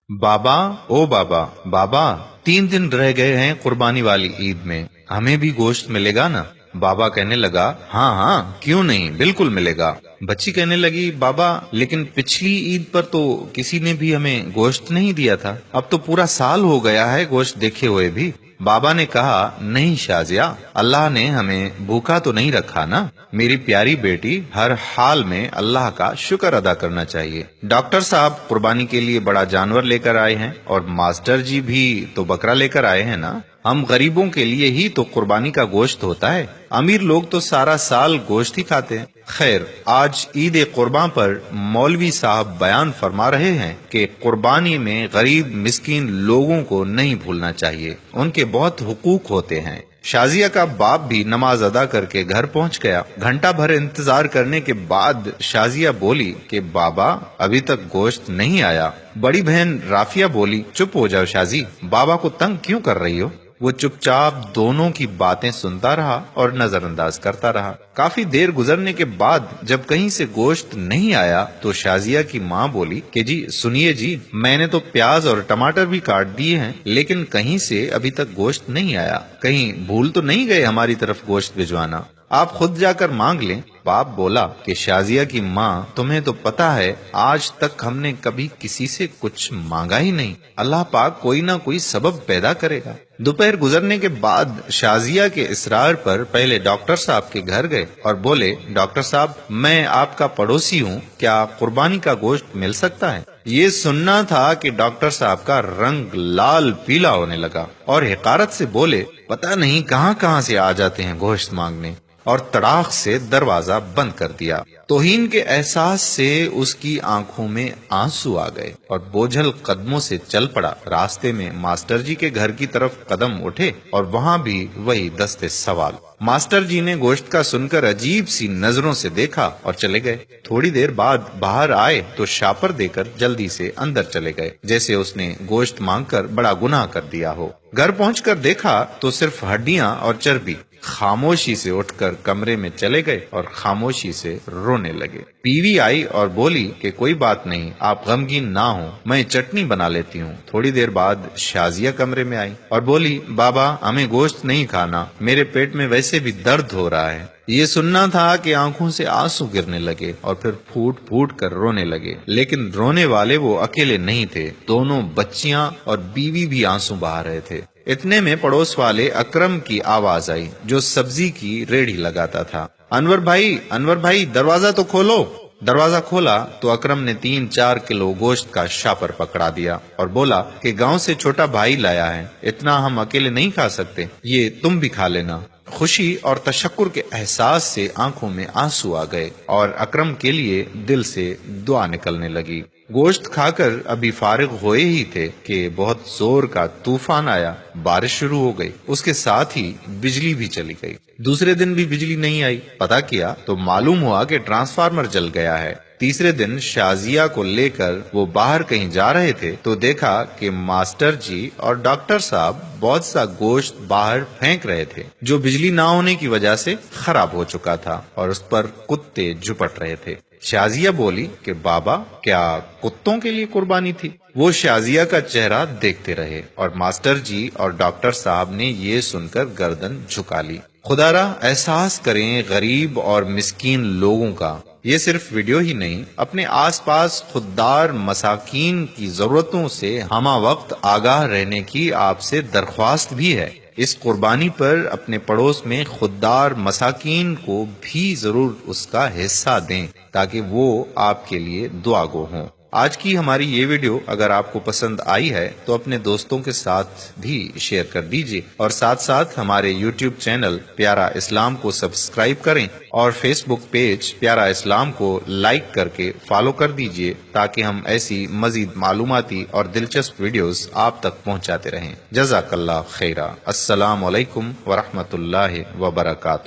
بابا او بابا بابا 3 دن رہ گئے ہیں قربانی والی عید میں، ہمیں بھی گوشت ملے گا نا؟ بابا کہنے لگا ہاں ہاں کیوں نہیں، بالکل ملے گا۔ بچی کہنے لگی بابا لیکن پچھلی عید پر تو کسی نے بھی ہمیں گوشت نہیں دیا تھا، اب تو پورا سال ہو گیا ہے گوشت دیکھے ہوئے بھی۔ بابا نے کہا نہیں شازیہ، اللہ نے ہمیں بھوکا تو نہیں رکھا نا، میری پیاری بیٹی، ہر حال میں اللہ کا شکر ادا کرنا چاہیے۔ ڈاکٹر صاحب قربانی کے لیے بڑا جانور لے کر آئے ہیں اور ماسٹر جی بھی تو بکرا لے کر آئے ہیں نا، ہم غریبوں کے لیے ہی تو قربانی کا گوشت ہوتا ہے، امیر لوگ تو سارا سال گوشت ہی کھاتے ہیں۔ خیر، آج عید قربان پر مولوی صاحب بیان فرما رہے ہیں کہ قربانی میں غریب مسکین لوگوں کو نہیں بھولنا چاہیے، ان کے بہت حقوق ہوتے ہیں۔ شازیہ کا باپ بھی نماز ادا کر کے گھر پہنچ گیا۔ گھنٹہ بھر انتظار کرنے کے بعد شازیہ بولی کہ بابا ابھی تک گوشت نہیں آیا۔ بڑی بہن رافیہ بولی چپ ہو جاؤ شازی، بابا کو تنگ کیوں کر رہی ہو؟ وہ چپ چاپ دونوں کی باتیں سنتا رہا اور نظر انداز کرتا رہا۔ کافی دیر گزرنے کے بعد جب کہیں سے گوشت نہیں آیا تو شازیہ کی ماں بولی کہ جی سنیے جی، میں نے تو پیاز اور ٹماٹر بھی کاٹ دیے ہیں لیکن کہیں سے ابھی تک گوشت نہیں آیا، کہیں بھول تو نہیں گئے ہماری طرف گوشت بھجوانا، آپ خود جا کر مانگ لیں۔ باپ بولا کہ شازیہ کی ماں تمہیں تو پتا ہے آج تک ہم نے کبھی کسی سے کچھ مانگا ہی نہیں، اللہ پاک کوئی نہ کوئی سبب پیدا کرے گا۔ دوپہر گزرنے کے بعد شازیہ کے اصرار پر پہلے ڈاکٹر صاحب کے گھر گئے اور بولے ڈاکٹر صاحب میں آپ کا پڑوسی ہوں، کیا قربانی کا گوشت مل سکتا ہے؟ یہ سننا تھا کہ ڈاکٹر صاحب کا رنگ لال پیلا ہونے لگا اور حقارت سے بولے پتہ نہیں کہاں کہاں سے آ جاتے ہیں گوشت مانگنے، اور تڑاخ سے دروازہ بند کر دیا۔ توہین کے احساس سے اس کی آنکھوں میں آنسو آ گئے اور بوجھل قدموں سے چل پڑا۔ راستے میں ماسٹر جی کے گھر کی طرف قدم اٹھے اور وہاں بھی وہی دست سوال۔ ماسٹر جی نے گوشت کا سن کر عجیب سی نظروں سے دیکھا اور چلے گئے۔ تھوڑی دیر بعد باہر آئے تو شاپر دے کر جلدی سے اندر چلے گئے، جیسے اس نے گوشت مانگ کر بڑا گناہ کر دیا ہو۔ گھر پہنچ کر دیکھا تو صرف ہڈیاں اور چربی۔ خاموشی سے اٹھ کر کمرے میں چلے گئے اور خاموشی سے رونے لگے۔ بیوی آئی اور بولی کہ کوئی بات نہیں، آپ غمگین نہ ہوں، میں چٹنی بنا لیتی ہوں۔ تھوڑی دیر بعد شازیہ کمرے میں آئی اور بولی بابا ہمیں گوشت نہیں کھانا، میرے پیٹ میں ویسے بھی درد ہو رہا ہے۔ یہ سننا تھا کہ آنکھوں سے آنسو گرنے لگے اور پھر پھوٹ پھوٹ کر رونے لگے، لیکن رونے والے وہ اکیلے نہیں تھے، دونوں بچیاں اور بیوی بھی آنسو بہا رہے تھے۔ اتنے میں پڑوس والے اکرم کی آواز آئی جو سبزی کی ریڑھی لگاتا تھا۔ انور بھائی دروازہ تو کھولو۔ دروازہ کھولا تو اکرم نے 3-4 کلو گوشت کا شاپر پکڑا دیا اور بولا کہ گاؤں سے چھوٹا بھائی لایا ہے، اتنا ہم اکیلے نہیں کھا سکتے، یہ تم بھی کھا لینا۔ خوشی اور تشکر کے احساس سے آنکھوں میں آنسو آ گئے اور اکرم کے لیے دل سے دعا نکلنے لگی۔ گوشت کھا کر ابھی فارغ ہوئے ہی تھے کہ بہت زور کا طوفان آیا، بارش شروع ہو گئی، اس کے ساتھ ہی بجلی بھی چلی گئی۔ دوسرے دن بھی بجلی نہیں آئی، پتہ کیا تو معلوم ہوا کہ ٹرانسفارمر جل گیا ہے۔ تیسرے دن شازیہ کو لے کر وہ باہر کہیں جا رہے تھے تو دیکھا کہ ماسٹر جی اور ڈاکٹر صاحب بہت سا گوشت باہر پھینک رہے تھے جو بجلی نہ ہونے کی وجہ سے خراب ہو چکا تھا اور اس پر کتے جھپٹ رہے تھے۔ شازیہ بولی کہ بابا کیا کتوں کے لیے قربانی تھی؟ وہ شازیہ کا چہرہ دیکھتے رہے اور ماسٹر جی اور ڈاکٹر صاحب نے یہ سن کر گردن جھکا لی۔ خدا را احساس کریں غریب اور مسکین لوگوں کا۔ یہ صرف ویڈیو ہی نہیں، اپنے آس پاس خوددار مساکین کی ضرورتوں سے ہمہ وقت آگاہ رہنے کی آپ سے درخواست بھی ہے۔ اس قربانی پر اپنے پڑوس میں خوددار مساکین کو بھی ضرور اس کا حصہ دیں تاکہ وہ آپ کے لیے دعا گو ہوں۔ آج کی ہماری یہ ویڈیو اگر آپ کو پسند آئی ہے تو اپنے دوستوں کے ساتھ بھی شیئر کر دیجیے اور ساتھ ساتھ ہمارے یوٹیوب چینل پیارا اسلام کو سبسکرائب کریں اور فیس بک پیج پیارا اسلام کو لائک کر کے فالو کر دیجیے تاکہ ہم ایسی مزید معلوماتی اور دلچسپ ویڈیوز آپ تک پہنچاتے رہیں۔ جزاک اللہ خیرہ۔ السلام علیکم ورحمۃ اللہ وبرکاتہ۔